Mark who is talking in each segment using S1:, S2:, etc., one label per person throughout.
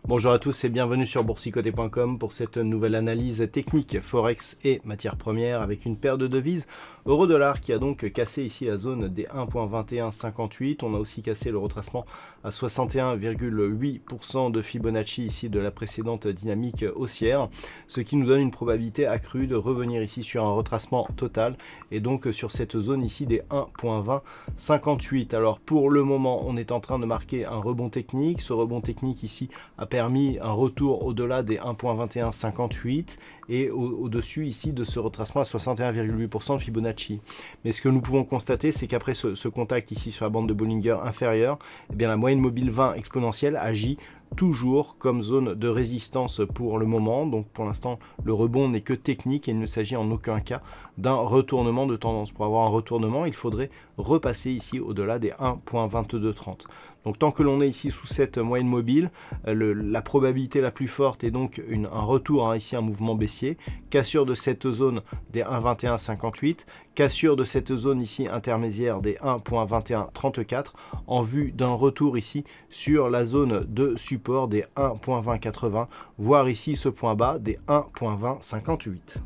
S1: Bonjour à tous et bienvenue sur boursicoté.com pour cette nouvelle analyse technique Forex et matières premières avec une paire de devises euro-dollar qui a donc cassé ici la zone des 1.2158. On a aussi cassé le retracement à 61,8% de Fibonacci ici de la précédente dynamique haussière, ce qui nous donne une probabilité accrue de revenir ici sur un retracement total et donc sur cette zone ici des 1.2058. Alors pour le moment on est en train de marquer un rebond technique. Ce rebond technique ici a permis un retour au-delà des 1.2158 et au-dessus ici de ce retracement à 61,8% de Fibonacci. Mais ce que nous pouvons constater, c'est qu'après ce contact ici sur la bande de Bollinger inférieure, eh bien la moyenne mobile 20 exponentielle agit toujours comme zone de résistance pour le moment. Donc pour l'instant, le rebond n'est que technique et il ne s'agit en aucun cas d'un retournement de tendance. Pour avoir un retournement, il faudrait repasser ici au-delà des 1.2230. Donc tant que l'on est ici sous cette moyenne mobile, la probabilité la plus forte est donc un retour, ici un mouvement baissier, cassure de cette zone des 1.2158, cassure de cette zone ici intermédiaire des 1.2134 en vue d'un retour ici sur la zone de support des 1.2080, voire ici ce point bas des 1.2058.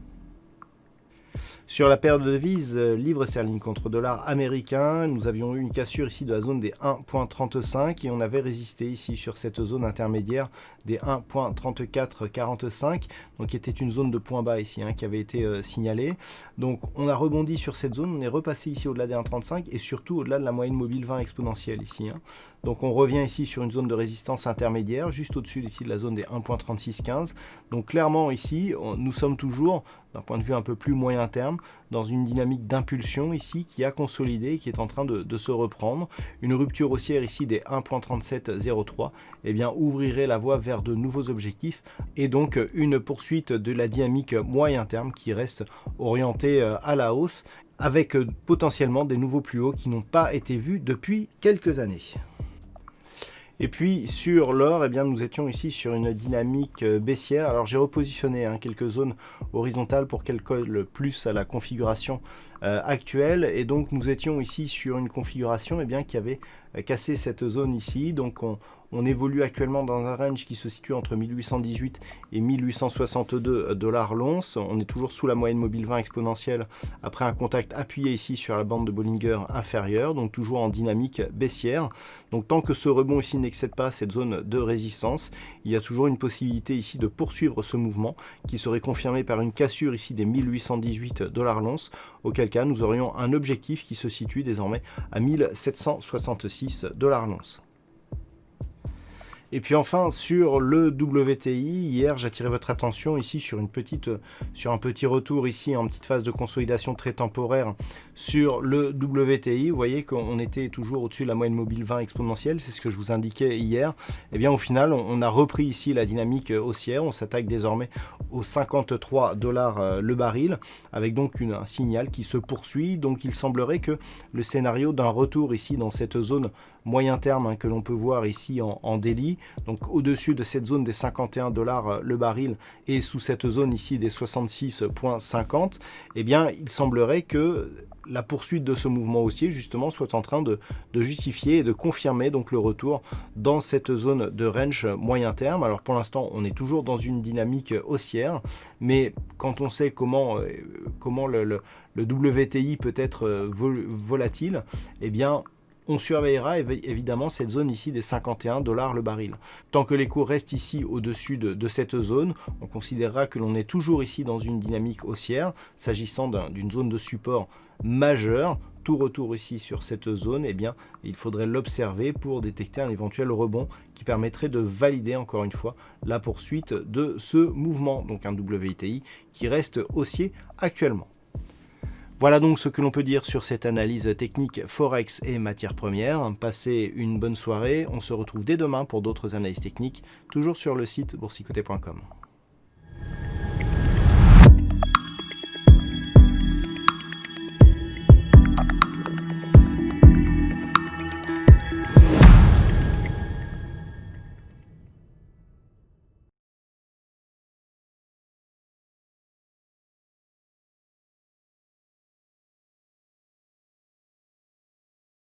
S1: Sur la paire de devises livre sterling contre dollar américain, nous avions eu une cassure ici de la zone des 1.35 et on avait résisté ici sur cette zone intermédiaire des 1.3445, donc qui était une zone de point bas ici qui avait été signalée. Donc on a rebondi sur cette zone, on est repassé ici au-delà des 1.35 et surtout au-delà de la moyenne mobile 20 exponentielle ici. Donc on revient ici sur une zone de résistance intermédiaire, juste au-dessus ici de la zone des 1.3615. Donc clairement ici, nous sommes toujours, d'un point de vue un peu plus moyen terme, dans une dynamique d'impulsion ici qui a consolidé et qui est en train de se reprendre. Une rupture haussière ici des 1.3703 eh bien, ouvrirait la voie vers de nouveaux objectifs et donc une poursuite de la dynamique moyen terme qui reste orientée à la hausse avec potentiellement des nouveaux plus hauts qui n'ont pas été vus depuis quelques années. Et puis sur l'or, eh bien, nous étions ici sur une dynamique baissière. Alors j'ai repositionné quelques zones horizontales pour qu'elles collent plus à la configuration actuelle. Et donc nous étions ici sur une configuration eh bien, qui avait cassé cette zone ici. Donc on évolue actuellement dans un range qui se situe entre 1818 et 1862 $ l'once. On est toujours sous la moyenne mobile 20 exponentielle après un contact appuyé ici sur la bande de Bollinger inférieure, donc toujours en dynamique baissière. Donc tant que ce rebond ici n'excède pas cette zone de résistance, il y a toujours une possibilité ici de poursuivre ce mouvement qui serait confirmé par une cassure ici des 1818 $ l'once, auquel cas nous aurions un objectif qui se situe désormais à 1766 $ l'once. Et puis enfin sur le WTI, hier j'attirais votre attention ici sur un petit retour ici en petite phase de consolidation très temporaire sur le WTI. Vous voyez qu'on était toujours au-dessus de la moyenne mobile 20 exponentielle, c'est ce que je vous indiquais hier. Et bien au final on a repris ici la dynamique haussière, on s'attaque désormais aux 53 $ le baril avec donc un signal qui se poursuit. Donc il semblerait que le scénario d'un retour ici dans cette zone moyen terme que l'on peut voir ici en daily, donc au-dessus de cette zone des 51 $ le baril et sous cette zone ici des 66,50, eh bien il semblerait que la poursuite de ce mouvement haussier justement soit en train de justifier et de confirmer donc le retour dans cette zone de range moyen terme. Alors pour l'instant on est toujours dans une dynamique haussière, mais quand on sait comment le WTI peut être volatile, eh bien on surveillera évidemment cette zone ici des 51 $ le baril. Tant que les cours restent ici au-dessus de cette zone, on considérera que l'on est toujours ici dans une dynamique haussière, s'agissant d'une zone de support majeure. Tout retour ici sur cette zone, eh bien, il faudrait l'observer pour détecter un éventuel rebond qui permettrait de valider encore une fois la poursuite de ce mouvement. Donc un WTI qui reste haussier actuellement. Voilà donc ce que l'on peut dire sur cette analyse technique Forex et matières premières. Passez une bonne soirée, on se retrouve dès demain pour d'autres analyses techniques, toujours sur le site boursicoté.com.